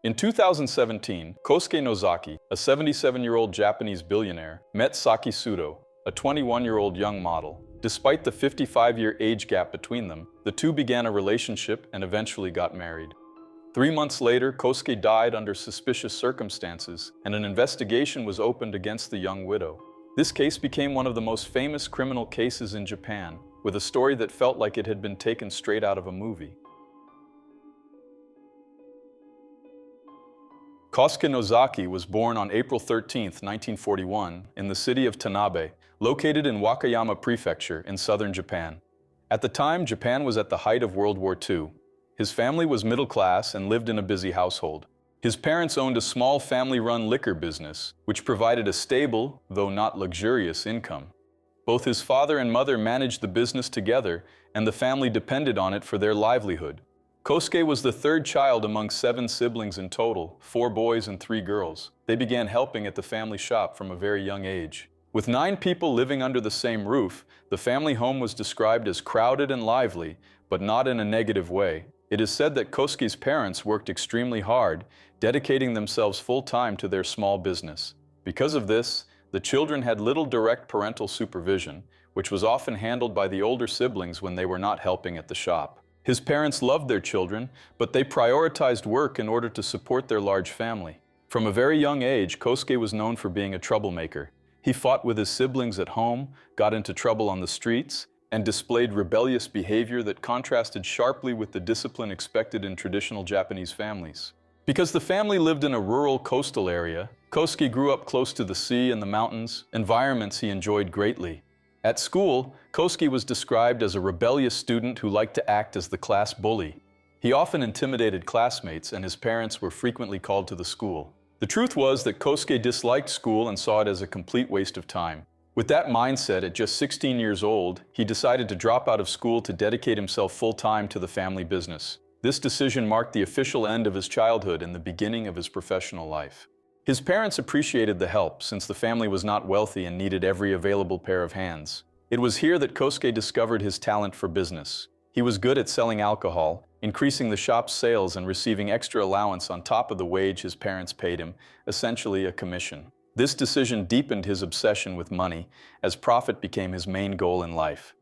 In 2017, Kosuke Nozaki, a 77-year-old Japanese billionaire, met Saki Sudo, a 21-year-old young model. Despite the 55-year age gap between them, the two began a relationship and eventually got married. 3 months later, Kosuke died under suspicious circumstances, and an investigation was opened against the young widow. This case became one of the most famous criminal cases in Japan, with a story that felt like it had been taken straight out of a movie. Kosuke Nozaki was born on April 13, 1941, in the city of Tanabe, located in Wakayama Prefecture in southern Japan. At the time, Japan was at the height of World War II. His family was middle class and lived in a busy household. His parents owned a small family-run liquor business, which provided a stable, though not luxurious, income. Both his father and mother managed the business together, and the family depended on it for their livelihood. Kosuke was the third child among 7 siblings in total, 4 boys and 3 girls. They began helping at the family shop from a very young age. With 9 people living under the same roof, the family home was described as crowded and lively, but not in a negative way. It is said that Kosuke's parents worked extremely hard, dedicating themselves full-time to their small business. Because of this, the children had little direct parental supervision, which was often handled by the older siblings when they were not helping at the shop. His parents loved their children, but they prioritized work in order to support their large family. From a very young age, Kosuke was known for being a troublemaker. He fought with his siblings at home, got into trouble on the streets, and displayed rebellious behavior that contrasted sharply with the discipline expected in traditional Japanese families. Because the family lived in a rural coastal area, Kosuke grew up close to the sea and the mountains, environments he enjoyed greatly. At school, Kosuke was described as a rebellious student who liked to act as the class bully. He often intimidated classmates, and his parents were frequently called to the school. The truth was that Kosuke disliked school and saw it as a complete waste of time. With that mindset, at just 16 years old, he decided to drop out of school to dedicate himself full-time to the family business. This decision marked the official end of his childhood and the beginning of his professional life. His parents appreciated the help, since the family was not wealthy and needed every available pair of hands. It was here that Kosuke discovered his talent for business. He was good at selling alcohol, increasing the shop's sales and receiving extra allowance on top of the wage his parents paid him, essentially a commission. This decision deepened his obsession with money, as profit became his main goal in life.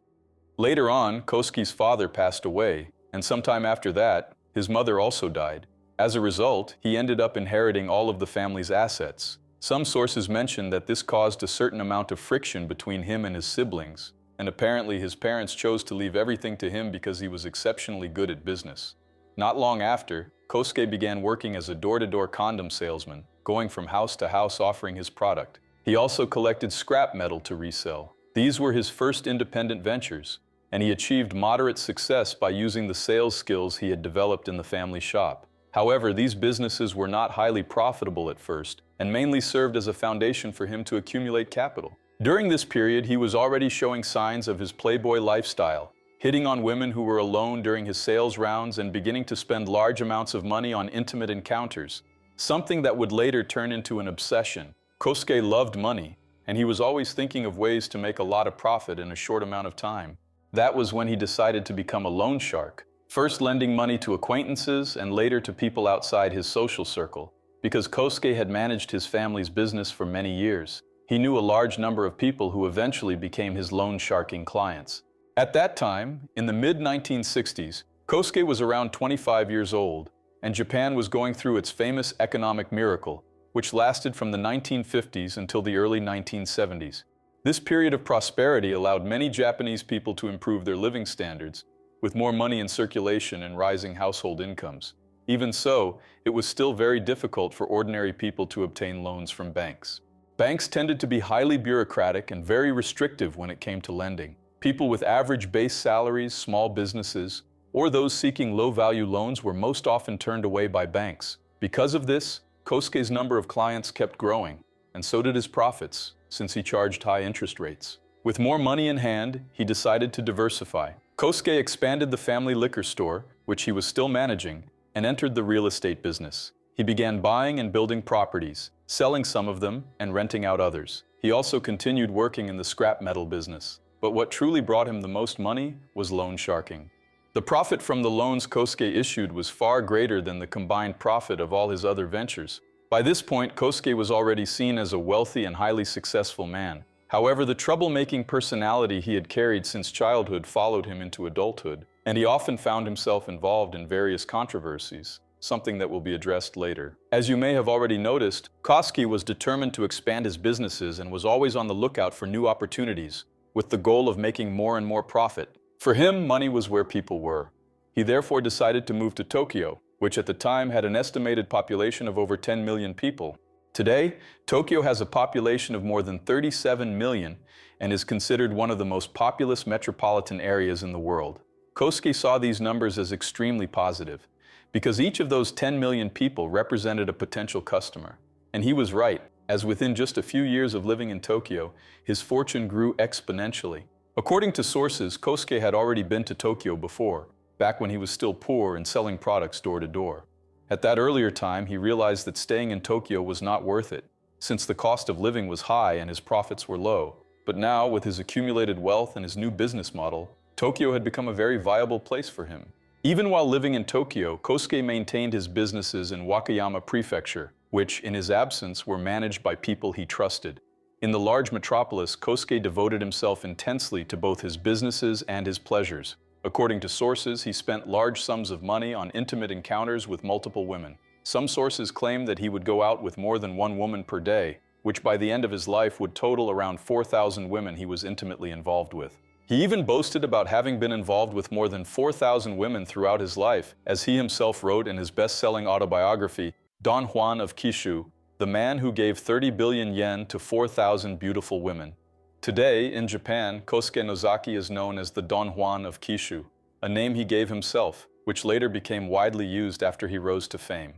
Later on, Kosuke's father passed away, and sometime after that, his mother also died. As a result, he ended up inheriting all of the family's assets. Some sources mention that this caused a certain amount of friction between him and his siblings, and apparently his parents chose to leave everything to him because he was exceptionally good at business. Not long after, Kosuke began working as a door-to-door condom salesman, going from house to house offering his product. He also collected scrap metal to resell. These were his first independent ventures, and he achieved moderate success by using the sales skills he had developed in the family shop. However, these businesses were not highly profitable at first, and mainly served as a foundation for him to accumulate capital. During this period, he was already showing signs of his playboy lifestyle, hitting on women who were alone during his sales rounds and beginning to spend large amounts of money on intimate encounters, something that would later turn into an obsession. Kosuke loved money, and he was always thinking of ways to make a lot of profit in a short amount of time. That was when he decided to become a loan shark, first lending money to acquaintances and later to people outside his social circle. Because Kosuke had managed his family's business for many years, he knew a large number of people who eventually became his loan sharking clients. At that time, in the mid-1960s, Kosuke was around 25 years old, and Japan was going through its famous economic miracle, which lasted from the 1950s until the early 1970s. This period of prosperity allowed many Japanese people to improve their living standards, with more money in circulation and rising household incomes. Even so, it was still very difficult for ordinary people to obtain loans from banks. Banks tended to be highly bureaucratic and very restrictive when it came to lending. People with average base salaries, small businesses, or those seeking low-value loans were most often turned away by banks. Because of this, Kosuke's number of clients kept growing, and so did his profits, since he charged high interest rates. With more money in hand, he decided to diversify. Kosuke expanded the family liquor store, which he was still managing, and entered the real estate business. He began buying and building properties, selling some of them and renting out others. He also continued working in the scrap metal business. But what truly brought him the most money was loan sharking. The profit from the loans Kosuke issued was far greater than the combined profit of all his other ventures. By this point, Kosuke was already seen as a wealthy and highly successful man. However, the troublemaking personality he had carried since childhood followed him into adulthood, and he often found himself involved in various controversies, something that will be addressed later. As you may have already noticed, Kosuke was determined to expand his businesses and was always on the lookout for new opportunities, with the goal of making more and more profit. For him, money was where people were. He therefore decided to move to Tokyo, which at the time had an estimated population of over 10 million people. Today, Tokyo has a population of more than 37 million and is considered one of the most populous metropolitan areas in the world. Kosuke saw these numbers as extremely positive, because each of those 10 million people represented a potential customer. And he was right, as within just a few years of living in Tokyo, his fortune grew exponentially. According to sources, Kosuke had already been to Tokyo before, back when he was still poor and selling products door to door. At that earlier time, he realized that staying in Tokyo was not worth it, since the cost of living was high and his profits were low. But now, with his accumulated wealth and his new business model, Tokyo had become a very viable place for him. Even while living in Tokyo, Kosuke maintained his businesses in Wakayama Prefecture, which, in his absence, were managed by people he trusted. In the large metropolis, Kosuke devoted himself intensely to both his businesses and his pleasures. According to sources, he spent large sums of money on intimate encounters with multiple women. Some sources claim that he would go out with more than one woman per day, which by the end of his life would total around 4,000 women he was intimately involved with. He even boasted about having been involved with more than 4,000 women throughout his life, as he himself wrote in his best-selling autobiography, Don Juan of Kishu, the man who gave 30 billion yen to 4,000 beautiful women. Today, in Japan, Kosuke Nozaki is known as the Don Juan of Kishu, a name he gave himself, which later became widely used after he rose to fame.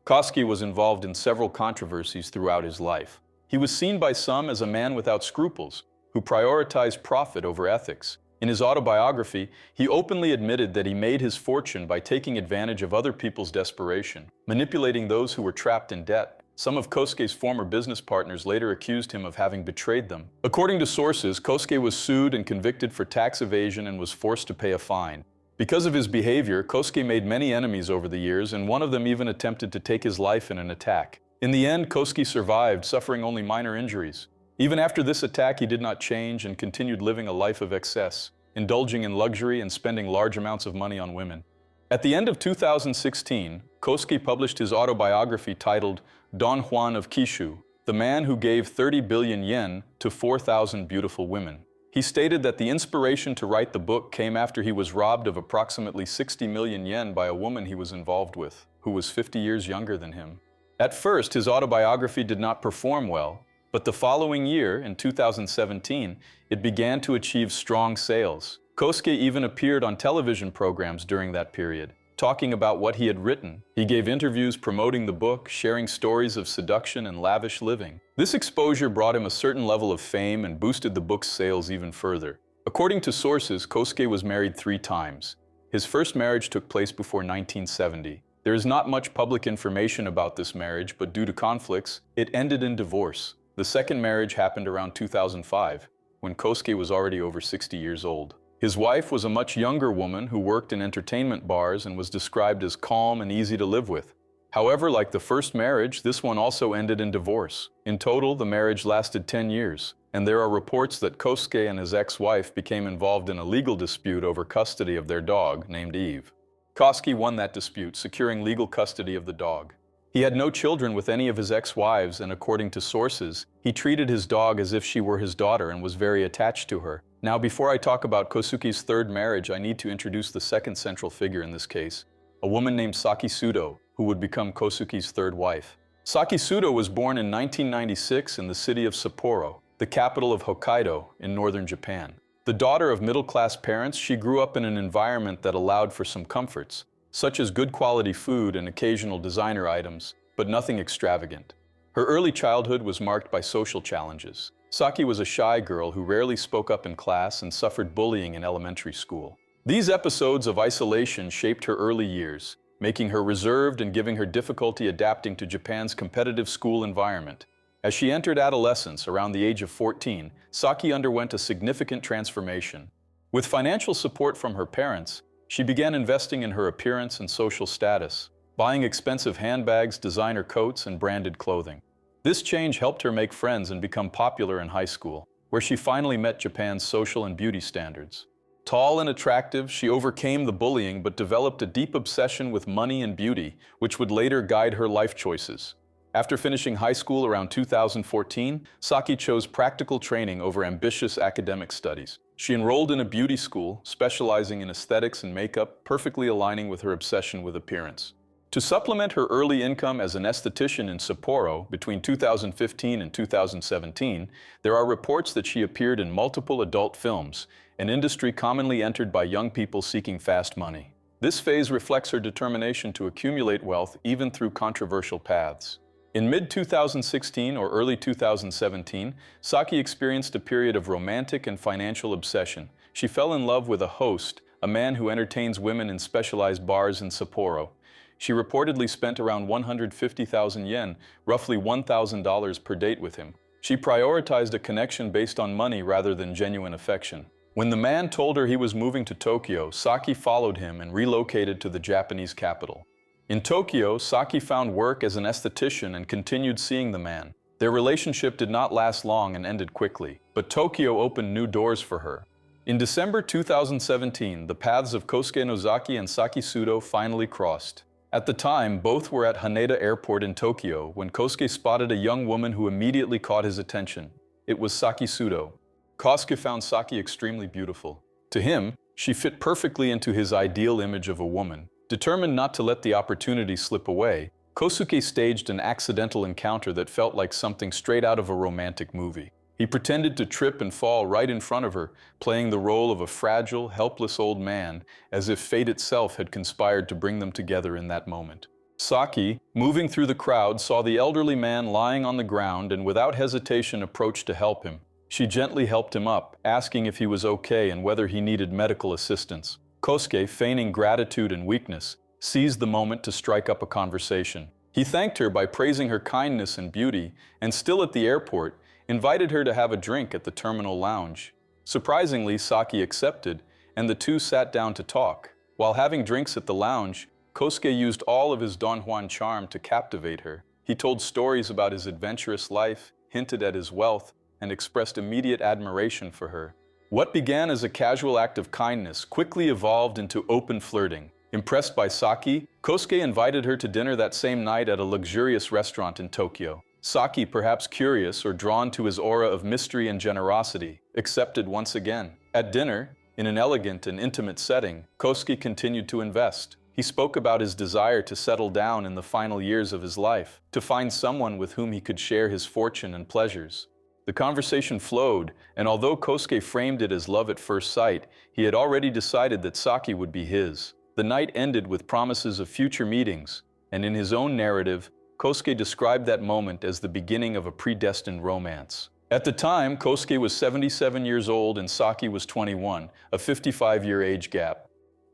Kosuke was involved in several controversies throughout his life. He was seen by some as a man without scruples, who prioritized profit over ethics. In his autobiography, he openly admitted that he made his fortune by taking advantage of other people's desperation, manipulating those who were trapped in debt. Some of Kosuke's former business partners later accused him of having betrayed them. According to sources, Kosuke was sued and convicted for tax evasion and was forced to pay a fine. Because of his behavior, Kosuke made many enemies over the years, and one of them even attempted to take his life in an attack. In the end, Kosuke survived, suffering only minor injuries. Even after this attack, he did not change and continued living a life of excess, indulging in luxury and spending large amounts of money on women. At the end of 2016, Kosuke published his autobiography titled Don Juan of Kishu, the man who gave 30 billion yen to 4,000 beautiful women. He stated that the inspiration to write the book came after he was robbed of approximately 60 million yen by a woman he was involved with, who was 50 years younger than him. At first, his autobiography did not perform well, but the following year, in 2017, it began to achieve strong sales. Kosuke even appeared on television programs during that period, talking about what he had written. He gave interviews promoting the book, sharing stories of seduction and lavish living. This exposure brought him a certain level of fame and boosted the book's sales even further. According to sources, Kosuke was married 3 times. His first marriage took place before 1970. There is not much public information about this marriage, but due to conflicts, it ended in divorce. The second marriage happened around 2005, when Kosuke was already over 60 years old. His wife was a much younger woman who worked in entertainment bars and was described as calm and easy to live with. However, like the first marriage, this one also ended in divorce. In total, the marriage lasted 10 years, and there are reports that Kosuke and his ex-wife became involved in a legal dispute over custody of their dog, named Eve. Kosuke won that dispute, securing legal custody of the dog. He had no children with any of his ex-wives, and according to sources, he treated his dog as if she were his daughter and was very attached to her. Now, before I talk about Kosuke's third marriage, I need to introduce the second central figure in this case, a woman named Saki Sudo, who would become Kosuke's third wife. Saki Sudo was born in 1996 in the city of Sapporo, the capital of Hokkaido in northern Japan. The daughter of middle-class parents, she grew up in an environment that allowed for some comforts, such as good quality food and occasional designer items, but nothing extravagant. Her early childhood was marked by social challenges. Saki was a shy girl who rarely spoke up in class and suffered bullying in elementary school. These episodes of isolation shaped her early years, making her reserved and giving her difficulty adapting to Japan's competitive school environment. As she entered adolescence around the age of 14, Saki underwent a significant transformation. With financial support from her parents, She began investing in her appearance and social status, buying expensive handbags, designer coats, and branded clothing. This change helped her make friends and become popular in high school, where she finally met Japan's social and beauty standards. Tall and attractive, she overcame the bullying but developed a deep obsession with money and beauty, which would later guide her life choices. After finishing high school around 2014, Saki chose practical training over ambitious academic studies. She enrolled in a beauty school, specializing in aesthetics and makeup, perfectly aligning with her obsession with appearance. To supplement her early income as an esthetician in Sapporo between 2015 and 2017, there are reports that she appeared in multiple adult films, an industry commonly entered by young people seeking fast money. This phase reflects her determination to accumulate wealth even through controversial paths. In mid-2016 or early 2017, Saki experienced a period of romantic and financial obsession. She fell in love with a host, a man who entertains women in specialized bars in Sapporo. She reportedly spent around 150,000 yen, roughly $1,000 per date with him. She prioritized a connection based on money rather than genuine affection. When the man told her he was moving to Tokyo, Saki followed him and relocated to the Japanese capital. In Tokyo, Saki found work as an esthetician and continued seeing the man. Their relationship did not last long and ended quickly, but Tokyo opened new doors for her. In December 2017, the paths of Kosuke Nozaki and Saki Sudo finally crossed. At the time, both were at Haneda Airport in Tokyo when Kosuke spotted a young woman who immediately caught his attention. It was Saki Sudo. Kosuke found Saki extremely beautiful. To him, she fit perfectly into his ideal image of a woman. Determined not to let the opportunity slip away, Kosuke staged an accidental encounter that felt like something straight out of a romantic movie. He pretended to trip and fall right in front of her, playing the role of a fragile, helpless old man, as if fate itself had conspired to bring them together in that moment. Saki, moving through the crowd, saw the elderly man lying on the ground and without hesitation approached to help him. She gently helped him up, asking if he was okay and whether he needed medical assistance. Kosuke, feigning gratitude and weakness, seized the moment to strike up a conversation. He thanked her by praising her kindness and beauty, and still at the airport, invited her to have a drink at the terminal lounge. Surprisingly, Saki accepted, and the two sat down to talk. While having drinks at the lounge, Kosuke used all of his Don Juan charm to captivate her. He told stories about his adventurous life, hinted at his wealth, and expressed immediate admiration for her. What began as a casual act of kindness quickly evolved into open flirting. Impressed by Saki, Kosuke invited her to dinner that same night at a luxurious restaurant in Tokyo. Saki, perhaps curious or drawn to his aura of mystery and generosity, accepted once again. At dinner, in an elegant and intimate setting, Kosuke continued to invest. He spoke about his desire to settle down in the final years of his life, to find someone with whom he could share his fortune and pleasures. The conversation flowed, and although Kosuke framed it as love at first sight, he had already decided that Saki would be his. The night ended with promises of future meetings, and in his own narrative, Kosuke described that moment as the beginning of a predestined romance. At the time, Kosuke was 77 years old and Saki was 21, a 55-year age gap.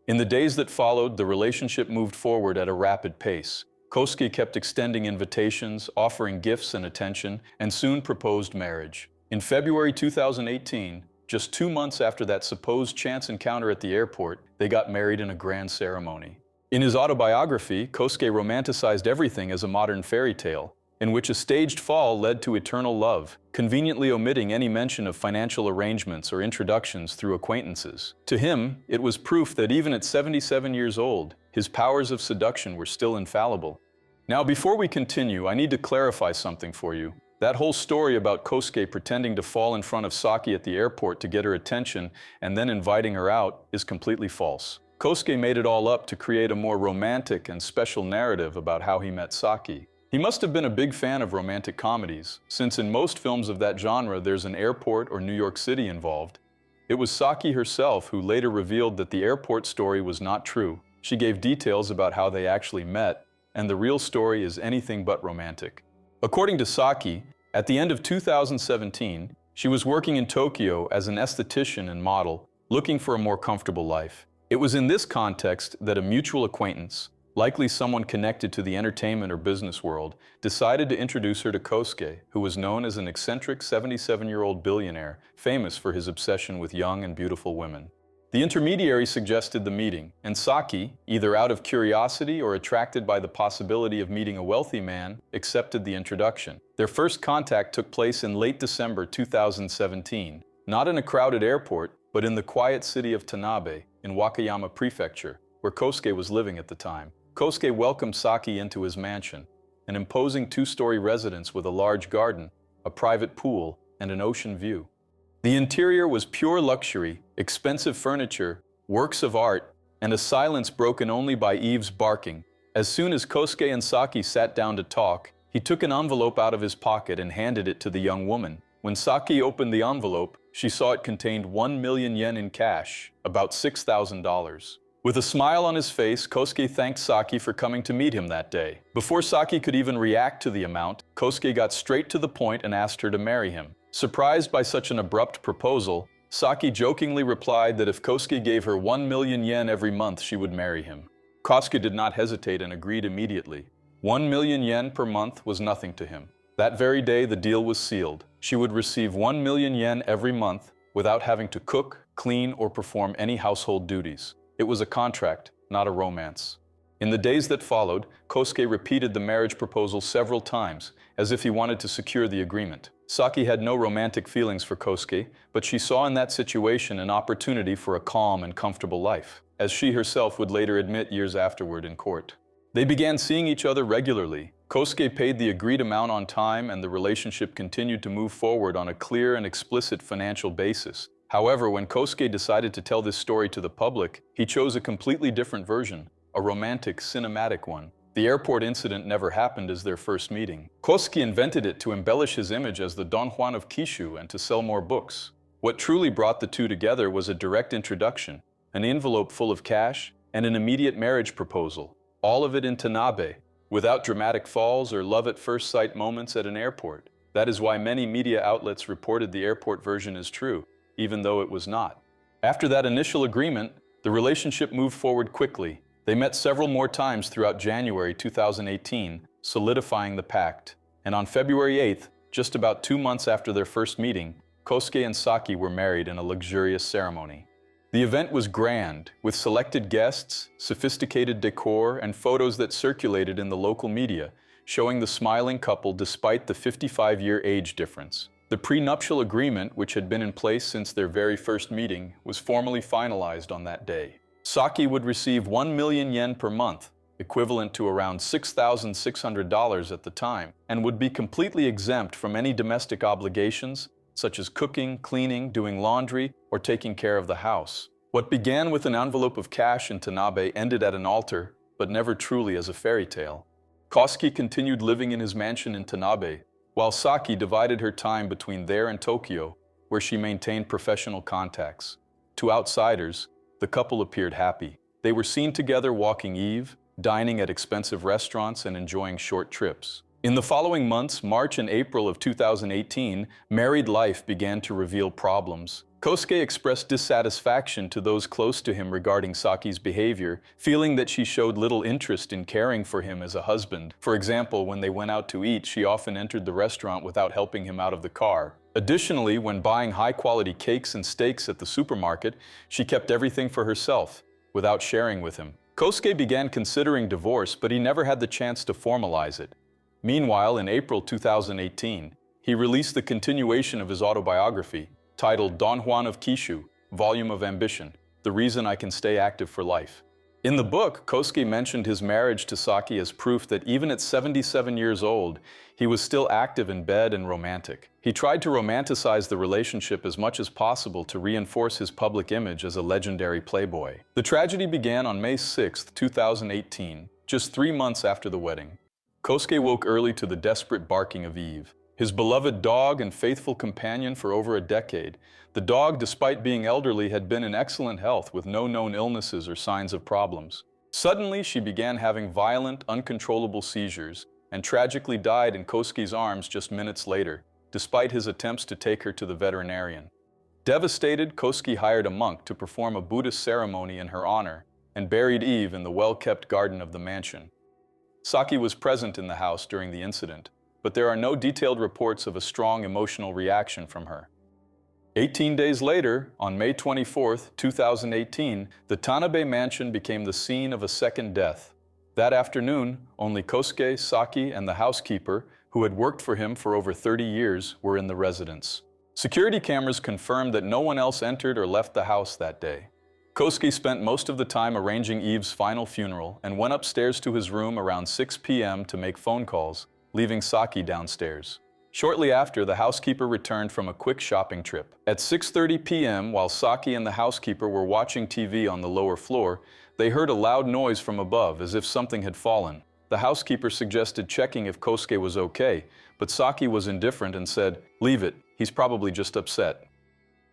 In the days that followed, the relationship moved forward at a rapid pace. Kosuke kept extending invitations, offering gifts and attention, and soon proposed marriage. In February 2018, just 2 months after that supposed chance encounter at the airport, they got married in a grand ceremony. In his autobiography, Kosuke romanticized everything as a modern fairy tale, in which a staged fall led to eternal love, conveniently omitting any mention of financial arrangements or introductions through acquaintances. To him, it was proof that even at 77 years old, his powers of seduction were still infallible. Now, before we continue, I need to clarify something for you. That whole story about Kosuke pretending to fall in front of Saki at the airport to get her attention and then inviting her out is completely false. Kosuke made it all up to create a more romantic and special narrative about how he met Saki. He must have been a big fan of romantic comedies, since in most films of that genre there's an airport or New York City involved. It was Saki herself who later revealed that the airport story was not true. She gave details about how they actually met, and the real story is anything but romantic. According to Saki, at the end of 2017, she was working in Tokyo as an esthetician and model, looking for a more comfortable life. It was in this context that a mutual acquaintance, likely someone connected to the entertainment or business world, decided to introduce her to Kosuke, who was known as an eccentric 77-year-old billionaire, famous for his obsession with young and beautiful women. The intermediary suggested the meeting, and Saki, either out of curiosity or attracted by the possibility of meeting a wealthy man, accepted the introduction. Their first contact took place in late December 2017, not in a crowded airport, but in the quiet city of Tanabe, in Wakayama Prefecture, where Kosuke was living at the time. Kosuke welcomed Saki into his mansion, an imposing two-story residence with a large garden, a private pool, and an ocean view. The interior was pure luxury, expensive furniture, works of art, and a silence broken only by Eve's barking. As soon as Kosuke and Saki sat down to talk, he took an envelope out of his pocket and handed it to the young woman. When Saki opened the envelope, she saw it contained 1 million yen in cash, about $6,000. With a smile on his face, Kosuke thanked Saki for coming to meet him that day. Before Saki could even react to the amount, Kosuke got straight to the point and asked her to marry him. Surprised by such an abrupt proposal, Saki jokingly replied that if Kosuke gave her 1 million yen every month, she would marry him. Kosuke did not hesitate and agreed immediately. 1 million yen per month was nothing to him. That very day, the deal was sealed. She would receive 1 million yen every month without having to cook, clean, or perform any household duties. It was a contract, not a romance. In the days that followed, Kosuke repeated the marriage proposal several times, as if he wanted to secure the agreement. Saki had no romantic feelings for Kosuke, but she saw in that situation an opportunity for a calm and comfortable life, as she herself would later admit years afterward in court. They began seeing each other regularly. Kosuke paid the agreed amount on time, and the relationship continued to move forward on a clear and explicit financial basis. However, when Kosuke decided to tell this story to the public, he chose a completely different version, a romantic, cinematic one. The airport incident never happened as their first meeting. Kosuke invented it to embellish his image as the Don Juan of Kishu and to sell more books. What truly brought the two together was a direct introduction, an envelope full of cash, and an immediate marriage proposal, all of it in Tanabe, without dramatic falls or love-at-first-sight moments at an airport. That is why many media outlets reported the airport version as true, even though it was not. After that initial agreement, the relationship moved forward quickly. They met several more times throughout January 2018, solidifying the pact. And on February 8th, just about 2 months after their first meeting, Kosuke and Saki were married in a luxurious ceremony. The event was grand, with selected guests, sophisticated decor, and photos that circulated in the local media, showing the smiling couple despite the 55-year age difference. The prenuptial agreement, which had been in place since their very first meeting, was formally finalized on that day. Saki would receive 1 million yen per month, equivalent to around $6,600 at the time, and would be completely exempt from any domestic obligations, such as cooking, cleaning, doing laundry, or taking care of the house. What began with an envelope of cash in Tanabe ended at an altar, but never truly as a fairy tale. Kosuke continued living in his mansion in Tanabe, while Saki divided her time between there and Tokyo, where she maintained professional contacts. To outsiders, the couple appeared happy. They were seen together walking Eve, dining at expensive restaurants, and enjoying short trips. In the following months, March and April of 2018, married life began to reveal problems. Kosuke expressed dissatisfaction to those close to him regarding Saki's behavior, feeling that she showed little interest in caring for him as a husband. For example, when they went out to eat, she often entered the restaurant without helping him out of the car. Additionally, when buying high-quality cakes and steaks at the supermarket, she kept everything for herself, without sharing with him. Kosuke began considering divorce, but he never had the chance to formalize it. Meanwhile, in April 2018, he released the continuation of his autobiography, titled Don Juan of Kishu, Volume of Ambition, The Reason I Can Stay Active for Life. In the book, Kosuke mentioned his marriage to Saki as proof that even at 77 years old, he was still active in bed and romantic. He tried to romanticize the relationship as much as possible to reinforce his public image as a legendary playboy. The tragedy began on May 6, 2018, just 3 months after the wedding. Kosuke woke early to the desperate barking of Eve, his beloved dog and faithful companion for over a decade. The dog, despite being elderly, had been in excellent health with no known illnesses or signs of problems. Suddenly, she began having violent, uncontrollable seizures and tragically died in Kosuke's arms just minutes later, despite his attempts to take her to the veterinarian. Devastated, Kosuke hired a monk to perform a Buddhist ceremony in her honor and buried Eve in the well-kept garden of the mansion. Saki was present in the house during the incident, but there are no detailed reports of a strong emotional reaction from her. 18 days later, on May 24, 2018, the Tanabe mansion became the scene of a second death. That afternoon, only Kosuke, Saki, and the housekeeper, who had worked for him for over 30 years, were in the residence. Security cameras confirmed that no one else entered or left the house that day. Kosuke spent most of the time arranging Eve's final funeral and went upstairs to his room around 6 p.m. to make phone calls, leaving Saki downstairs. Shortly after, the housekeeper returned from a quick shopping trip. At 6:30 p.m., while Saki and the housekeeper were watching TV on the lower floor, they heard a loud noise from above, as if something had fallen. The housekeeper suggested checking if Kosuke was okay, but Saki was indifferent and said, "Leave it, he's probably just upset."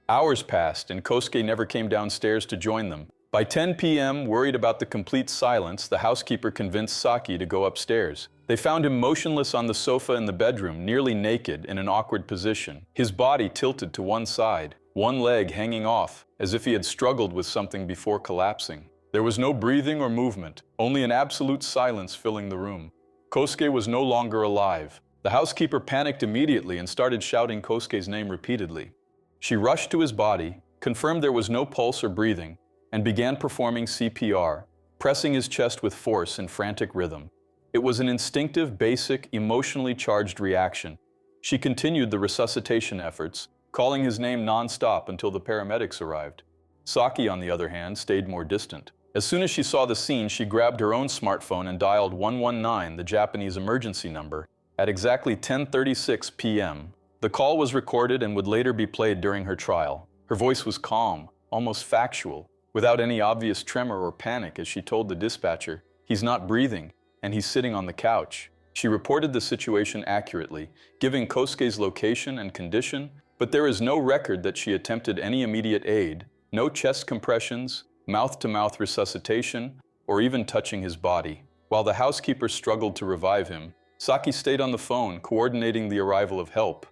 Hours passed, and Kosuke never came downstairs to join them. By 10 p.m., worried about the complete silence, the housekeeper convinced Saki to go upstairs. They found him motionless on the sofa in the bedroom, nearly naked, in an awkward position. His body tilted to one side, one leg hanging off, as if he had struggled with something before collapsing. There was no breathing or movement, only an absolute silence filling the room. Kosuke was no longer alive. The housekeeper panicked immediately and started shouting Kosuke's name repeatedly. She rushed to his body, confirmed there was no pulse or breathing, and began performing CPR, pressing his chest with force in frantic rhythm. It was an instinctive, basic, emotionally charged reaction. She continued the resuscitation efforts, calling his name non-stop until the paramedics arrived. Saki, on the other hand, stayed more distant. As soon as she saw the scene, she grabbed her own smartphone and dialed 119, the Japanese emergency number, at exactly 10:36 p.m. The call was recorded and would later be played during her trial. Her voice was calm, almost factual, without any obvious tremor or panic as she told the dispatcher, "He's not breathing, and he's sitting on the couch." She reported the situation accurately, giving Kosuke's location and condition, but there is no record that she attempted any immediate aid, no chest compressions, mouth-to-mouth resuscitation, or even touching his body. While the housekeeper struggled to revive him, Saki stayed on the phone, coordinating the arrival of help.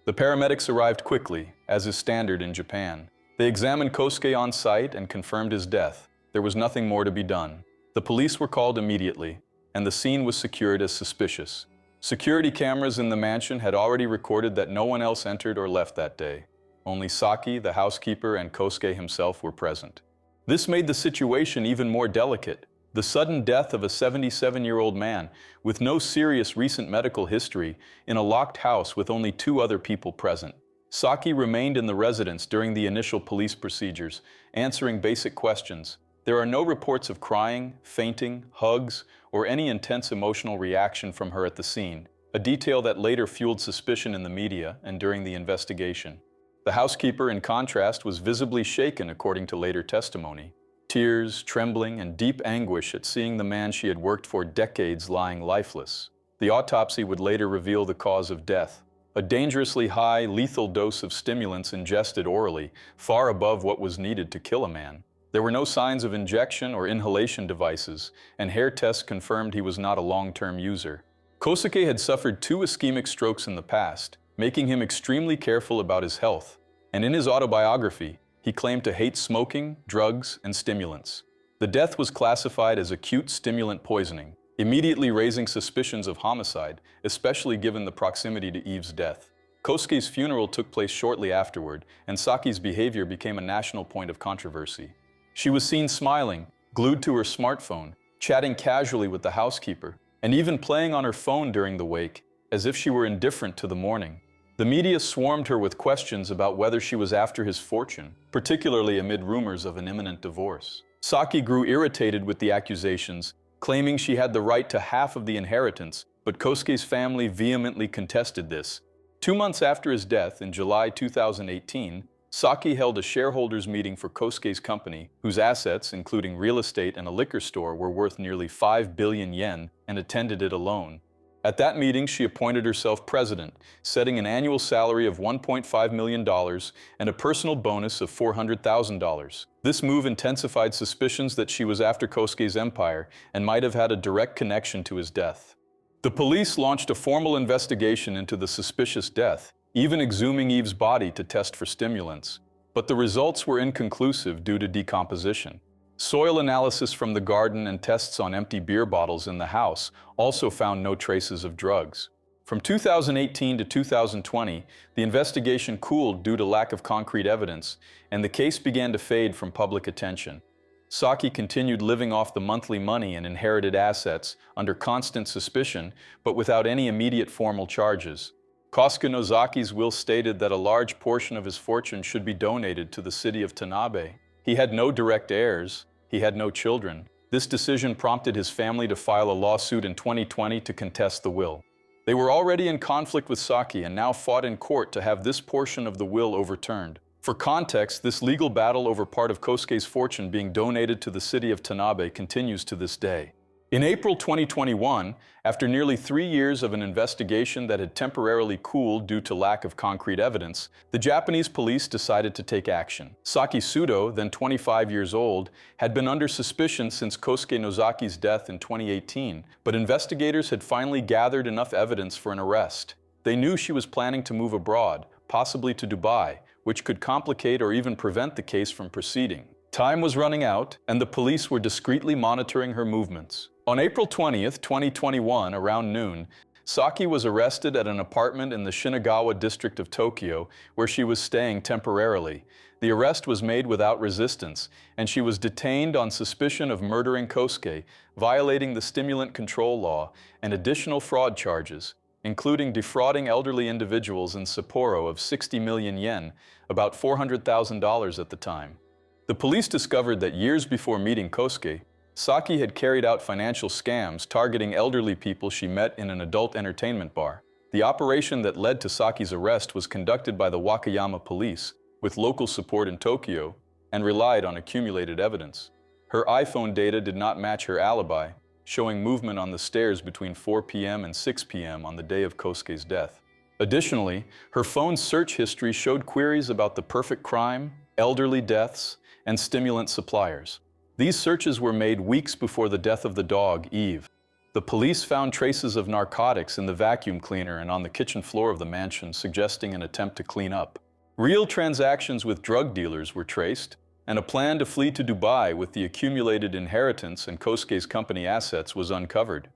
The paramedics arrived quickly, as is standard in Japan. They examined Kosuke on site and confirmed his death. There was nothing more to be done. The police were called immediately, and the scene was secured as suspicious. Security cameras in the mansion had already recorded that no one else entered or left that day. Only Saki, the housekeeper, and Kosuke himself were present. This made the situation even more delicate. The sudden death of a 77-year-old man with no serious recent medical history in a locked house with only 2 other people present. Saki remained in the residence during the initial police procedures, answering basic questions. There are no reports of crying, fainting, hugs, or any intense emotional reaction from her at the scene, a detail that later fueled suspicion in the media and during the investigation. The housekeeper, in contrast, was visibly shaken according to later testimony. Tears, trembling, and deep anguish at seeing the man she had worked for decades lying lifeless. The autopsy would later reveal the cause of death: a dangerously high, lethal dose of stimulants ingested orally, far above what was needed to kill a man. There were no signs of injection or inhalation devices, and hair tests confirmed he was not a long-term user. Kosuke had suffered 2 ischemic strokes in the past, making him extremely careful about his health. And in his autobiography, he claimed to hate smoking, drugs, and stimulants. The death was classified as acute stimulant poisoning, immediately raising suspicions of homicide, especially given the proximity to Eve's death. Kosuke's funeral took place shortly afterward, and Saki's behavior became a national point of controversy. She was seen smiling, glued to her smartphone, chatting casually with the housekeeper, and even playing on her phone during the wake, as if she were indifferent to the mourning. The media swarmed her with questions about whether she was after his fortune, particularly amid rumors of an imminent divorce. Saki grew irritated with the accusations, claiming she had the right to half of the inheritance, but Kosuke's family vehemently contested this. 2 months after his death, in July 2018, Saki held a shareholders meeting for Kosuke's company, whose assets, including real estate and a liquor store, were worth nearly 5 billion yen, and attended it alone. At that meeting, she appointed herself president, setting an annual salary of $1.5 million and a personal bonus of $400,000. This move intensified suspicions that she was after Kosuke's empire and might have had a direct connection to his death. The police launched a formal investigation into the suspicious death, even exhuming Eve's body to test for stimulants. But the results were inconclusive due to decomposition. Soil analysis from the garden and tests on empty beer bottles in the house also found no traces of drugs. From 2018 to 2020, the investigation cooled due to lack of concrete evidence, and the case began to fade from public attention. Saki continued living off the monthly money and inherited assets under constant suspicion, but without any immediate formal charges. Kosuke Nozaki's will stated that a large portion of his fortune should be donated to the city of Tanabe. He had no direct heirs. He had no children. This decision prompted his family to file a lawsuit in 2020 to contest the will. They were already in conflict with Saki and now fought in court to have this portion of the will overturned. For context, this legal battle over part of Kosuke's fortune being donated to the city of Tanabe continues to this day. In April 2021, after nearly 3 years of an investigation that had temporarily cooled due to lack of concrete evidence, the Japanese police decided to take action. Saki Sudo, then 25 years old, had been under suspicion since Kosuke Nozaki's death in 2018, but investigators had finally gathered enough evidence for an arrest. They knew she was planning to move abroad, possibly to Dubai, which could complicate or even prevent the case from proceeding. Time was running out, and the police were discreetly monitoring her movements. On April 20th, 2021, around noon, Saki was arrested at an apartment in the Shinagawa district of Tokyo, where she was staying temporarily. The arrest was made without resistance, and she was detained on suspicion of murdering Kosuke, violating the stimulant control law, and additional fraud charges, including defrauding elderly individuals in Sapporo of 60 million yen, about $400,000 at the time. The police discovered that years before meeting Kosuke, Saki had carried out financial scams targeting elderly people she met in an adult entertainment bar. The operation that led to Saki's arrest was conducted by the Wakayama police, with local support in Tokyo, and relied on accumulated evidence. Her iPhone data did not match her alibi, showing movement on the stairs between 4 p.m. and 6 p.m. on the day of Kosuke's death. Additionally, her phone's search history showed queries about the perfect crime, elderly deaths, and stimulant suppliers. These searches were made weeks before the death of the dog, Eve. The police found traces of narcotics in the vacuum cleaner and on the kitchen floor of the mansion, suggesting an attempt to clean up. Real transactions with drug dealers were traced, and a plan to flee to Dubai with the accumulated inheritance and Kosuke's company assets was uncovered.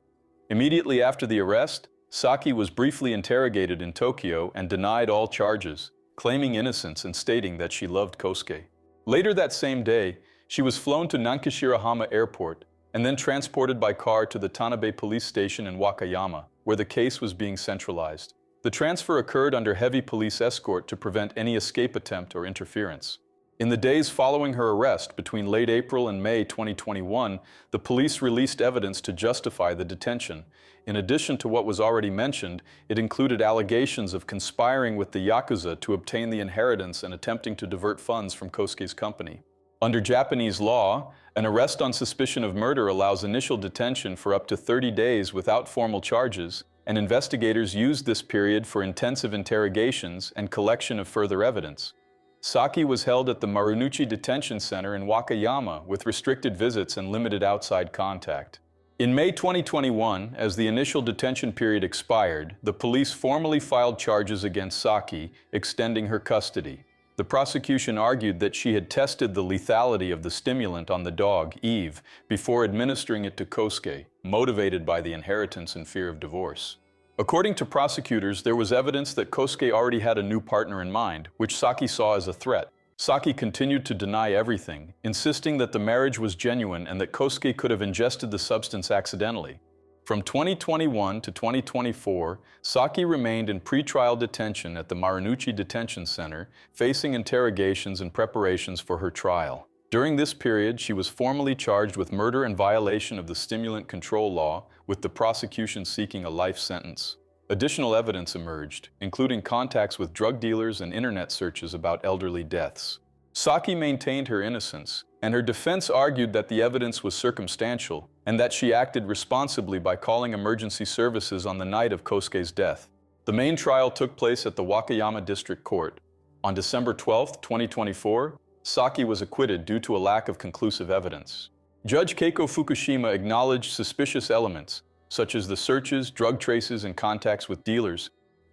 Immediately after the arrest, Saki was briefly interrogated in Tokyo and denied all charges, claiming innocence and stating that she loved Kosuke. Later that same day, she was flown to Nankashirahama Airport and then transported by car to the Tanabe police station in Wakayama, where the case was being centralized. The transfer occurred under heavy police escort to prevent any escape attempt or interference. In the days following her arrest, between late April and May 2021, the police released evidence to justify the detention. In addition to what was already mentioned, it included allegations of conspiring with the Yakuza to obtain the inheritance and attempting to divert funds from Kosuke's company. Under Japanese law, an arrest on suspicion of murder allows initial detention for up to 30 days without formal charges, and investigators used this period for intensive interrogations and collection of further evidence. Saki was held at the Marunouchi Detention Center in Wakayama with restricted visits and limited outside contact. In May 2021, as the initial detention period expired, the police formally filed charges against Saki, extending her custody. The prosecution argued that she had tested the lethality of the stimulant on the dog, Eve, before administering it to Kosuke, motivated by the inheritance and fear of divorce. According to prosecutors, there was evidence that Kosuke already had a new partner in mind, which Saki saw as a threat. Saki continued to deny everything, insisting that the marriage was genuine and that Kosuke could have ingested the substance accidentally. From 2021 to 2024, Saki remained in pretrial detention at the Marunouchi Detention Center, facing interrogations and preparations for her trial. During this period, she was formally charged with murder and violation of the stimulant control law, with the prosecution seeking a life sentence. Additional evidence emerged, including contacts with drug dealers and internet searches about elderly deaths. Saki maintained her innocence, and her defense argued that the evidence was circumstantial and that she acted responsibly by calling emergency services on the night of Kosuke's death. The main trial took place at the Wakayama District Court. On December 12, 2024, Saki was acquitted due to a lack of conclusive evidence. Judge Keiko Fukushima acknowledged suspicious elements, such as the searches, drug traces, and contacts with dealers,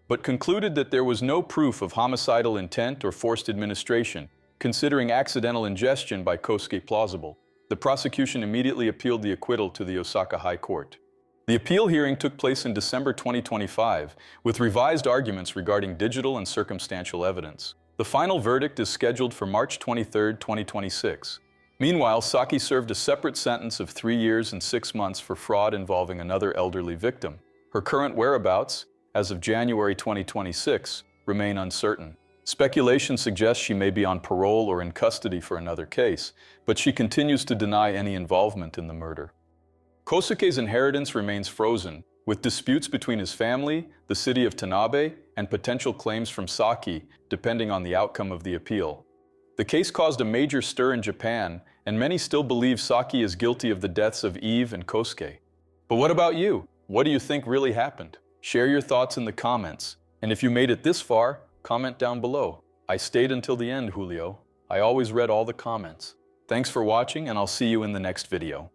but concluded that there was no proof of homicidal intent or forced administration, considering accidental ingestion by Kosuke plausible. The prosecution immediately appealed the acquittal to the Osaka High Court. The appeal hearing took place in December 2025, with revised arguments regarding digital and circumstantial evidence. The final verdict is scheduled for March 23, 2026. Meanwhile, Saki served a separate sentence of 3 years and 6 months for fraud involving another elderly victim. Her current whereabouts, as of January 2026, remain uncertain. Speculation suggests she may be on parole or in custody for another case, but she continues to deny any involvement in the murder. Kosuke's inheritance remains frozen, with disputes between his family, the city of Tanabe, and potential claims from Saki, depending on the outcome of the appeal. The case caused a major stir in Japan, and many still believe Saki is guilty of the deaths of Eve and Kosuke. But what about you? What do you think really happened? Share your thoughts in the comments, and if you made it this far, comment down below. I stayed until the end, Julio. I always read all the comments. Thanks for watching, and I'll see you in the next video.